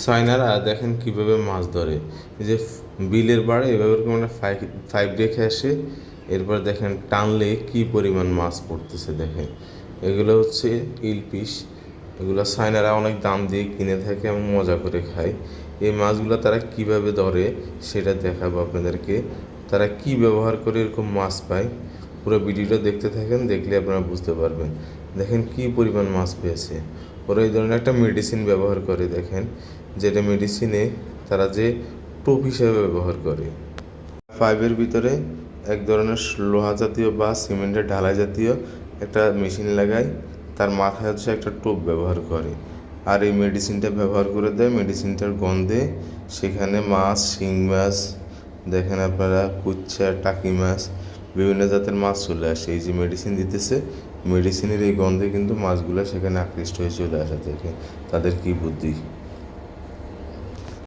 চায়নারা দেখেন কিভাবে মাছ ধরে। এই যে বিলের পাড়ে এভাবে মানে ফাইভ রেখে আসে, এরপর দেখেন টানলে কি পরিমাণ মাছ পড়তেছে দেখেন। এগুলো হচ্ছে ইলপিস। এগুলো চায়নারা অনেক দাম দিয়ে কিনে থাকে এবং মজা করে খায়। এই মাছগুলো তারা কিভাবে ধরে সেটা দেখাবো আপনাদেরকে। তারা কি ব্যবহার করে এরকম মাছ পায়, পুরো ভিডিওটা দেখতে থাকেন, দেখলে আপনারা বুঝতে পারবেন। দেখেন কি পরিমাণ মাছ পেয়েছে। ওরা এই ধরনের একটা মেডিসিন ব্যবহার করে দেখেন, যেটা মেডিসিনে তারা যে টোপ হিসেবে ব্যবহার করে। ফাইভের ভিতরে এক ধরনের লোহা জাতীয় বা সিমেন্টের ঢালাই জাতীয় একটা মেশিন লাগায়, তার মাথায় হচ্ছে একটা টোপ ব্যবহার করে, আর এই মেডিসিনটা ব্যবহার করে দেয়। মেডিসিনটার গন্ধে সেখানে মাছ, শিং মাছ, দেখেন আপনারা কুচ্চা, টাকি মাছ, বিভিন্ন জাতের মাছ চলে আসে। এই যে মেডিসিন দিতেছে, মেডিসিনের এই গন্ধে কিন্তু মাছগুলো সেখানে আকৃষ্ট হয়ে চলে আসা থেকে। তাদের কি বুদ্ধি!